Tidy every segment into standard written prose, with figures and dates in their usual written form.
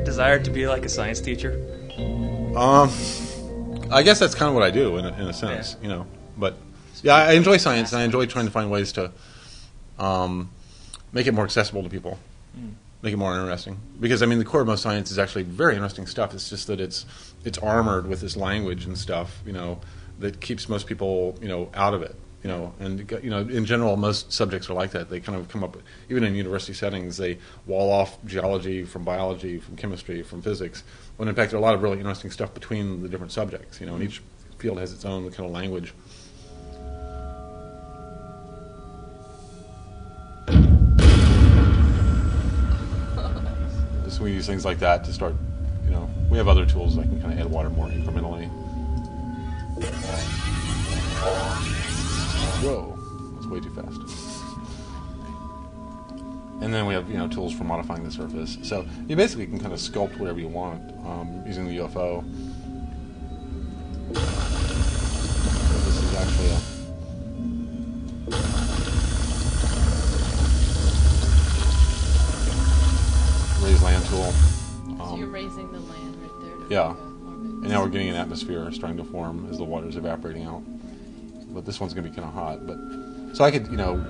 Desire to be like a science teacher? I guess that's kind of what I do in a sense, you know. But yeah, I enjoy science, and I enjoy trying to find ways to make it more accessible to people, make it more interesting. Because I mean, the core of most science is actually very interesting stuff. It's just that it's armored with this language and stuff, you know, that keeps most people, you know, out of it. You know, and you know, in general, most subjects are like that. They kind of come up, even in university settings, they wall off geology from biology, from chemistry, from physics. When in fact, there are a lot of really interesting stuff between the different subjects. You know, and each field has its own kind of language. Just we use things like that to start. You know, we have other tools that can kind of add water more incrementally. Whoa, that's way too fast. And then we have, you know, tools for modifying the surface. So you basically can kind of sculpt whatever you want using the UFO. So this is actually a raised land tool. So you're raising the land right there. Yeah. And now we're getting an atmosphere starting to form as the water's evaporating out. But this one's going to be kind of hot. But so I could, you know,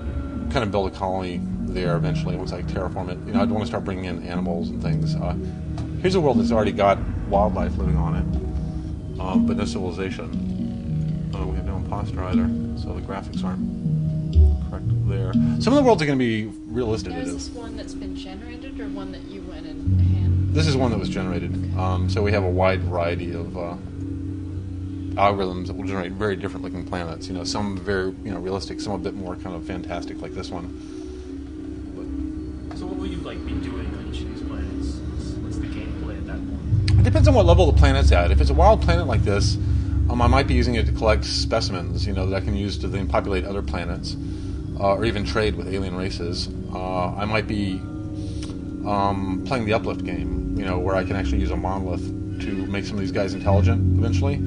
kind of build a colony there eventually once I terraform it. You know, I'd want to start bringing in animals and things. Here's a world that's already got wildlife living on it, but no civilization. We have no imposter either, so the graphics aren't correct there. Some of the worlds are going to be realistic. Now, is this one that's been generated or one that you went and hand? This is one that was generated. Okay. So we have a wide variety of algorithms that will generate very different looking planets. You know, some very, you know, realistic, some a bit more kind of fantastic, like this one. So what will you like be doing on each of these planets? What's the gameplay at that point? It depends on what level the planet's at. If it's a wild planet like this, I might be using it to collect specimens, you know, that I can use to then populate other planets, or even trade with alien races. I might be playing the uplift game, you know, where I can actually use a monolith to make some of these guys intelligent eventually.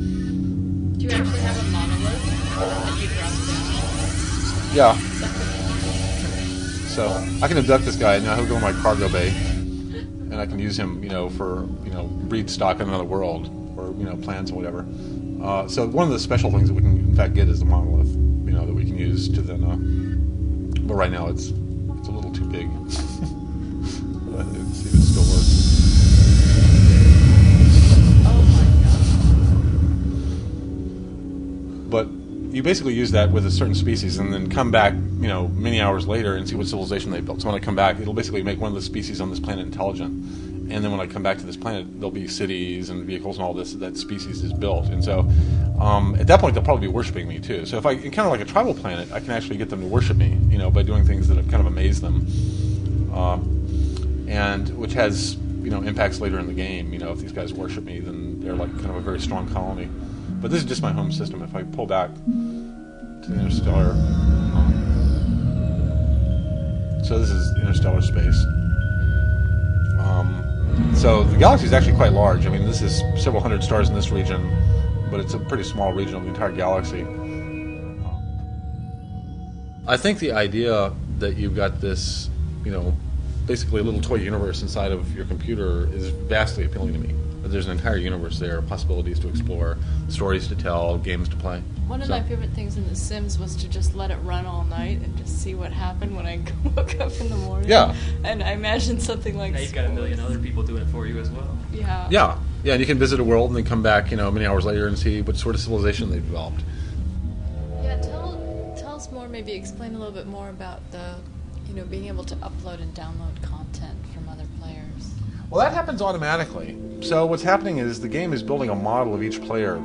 Do you actually have a monolith that you drop down? Yeah. So I can abduct this guy, and now he'll go in my cargo bay, and I can use him, you know, for, you know, breed stock in another world, or, you know, plants or whatever. So one of the special things that we can in fact get is the monolith, you know, that we can use to then. But right now it's a little too big. Let's see if it still works. But you basically use that with a certain species and then come back, you know, many hours later and see what civilization they built. So when I come back, it'll basically make one of the species on this planet intelligent. And then when I come back to this planet, there'll be cities and vehicles and all this that species is built. And so at that point, they'll probably be worshiping me too. So if I encounter like a tribal planet, I can actually get them to worship me, you know, by doing things that have kind of amazed them. And which has, you know, impacts later in the game. You know, if these guys worship me, then they're like kind of a very strong colony. But this is just my home system. If I pull back to the interstellar, so this is interstellar space. So the galaxy is actually quite large. I mean, this is several hundred stars in this region, but it's a pretty small region of the entire galaxy. I think the idea that you've got this, you know, basically a little toy universe inside of your computer is vastly appealing to me. There's an entire universe there, possibilities to explore, stories to tell, games to play. One of my favorite things in The Sims was to just let it run all night and just see what happened when I woke up in the morning. Yeah. And I imagined something like Now you've got a million other people doing it for you as well. Yeah. Yeah, and you can visit a world and then come back, you know, many hours later and see what sort of civilization they've developed. Yeah, tell us more, maybe explain a little bit more about the, you know, being able to upload and download content from other players. Well, that happens automatically. So what's happening is the game is building a model of each player,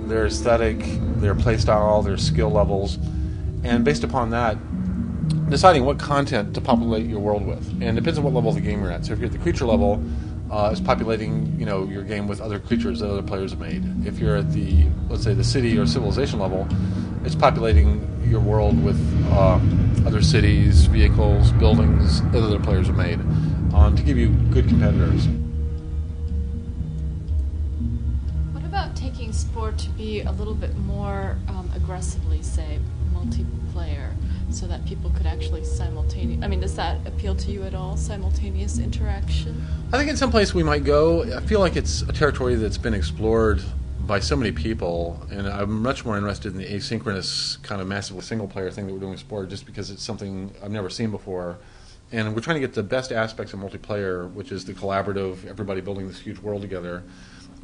their aesthetic, their playstyle, their skill levels, and based upon that, deciding what content to populate your world with. And it depends on what level of the game you're at. So if you're at the creature level, is populating, your game with other creatures that other players have made. If you're at the, let's say, the city or civilization level, it's populating your world with other cities, vehicles, buildings that other players have made to give you good competitors. What about taking Spore to be a little bit more aggressively, say, multiplayer, so that people could actually does that appeal to you at all, simultaneous interaction? I think in some place we might go. I feel like it's a territory that's been explored by so many people, and I'm much more interested in the asynchronous kind of massively single-player thing that we're doing with Spore, just because it's something I've never seen before. And we're trying to get the best aspects of multiplayer, which is the collaborative, everybody building this huge world together,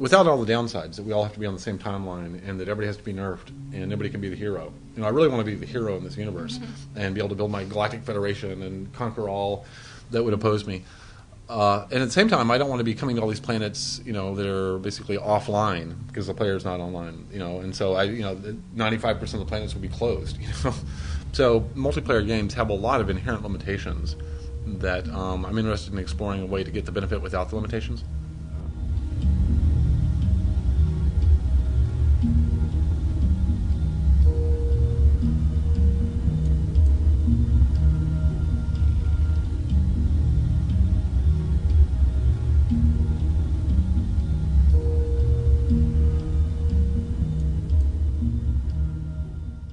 without all the downsides, that we all have to be on the same timeline, and that everybody has to be nerfed, and nobody can be the hero. I really want to be the hero in this universe, and be able to build my galactic federation and conquer all that would oppose me. And at the same time, I don't want to be coming to all these planets, that are basically offline because the player's not online, and so 95% of the planets will be closed, So multiplayer games have a lot of inherent limitations that I'm interested in exploring a way to get the benefit without the limitations.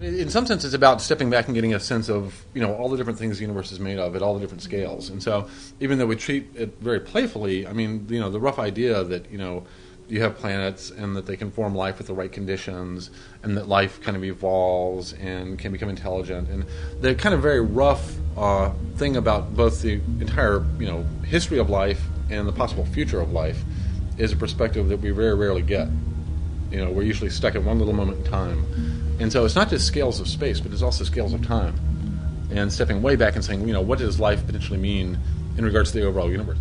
In some sense, it's about stepping back and getting a sense of, all the different things the universe is made of at all the different scales. And so, even though we treat it very playfully, the rough idea that, you have planets and that they can form life with the right conditions, and that life kind of evolves and can become intelligent. And the kind of very rough thing about both the entire, history of life and the possible future of life is a perspective that we very rarely get. We're usually stuck at one little moment in time. And so it's not just scales of space, but it's also scales of time. And stepping way back and saying, what does life potentially mean in regards to the overall universe?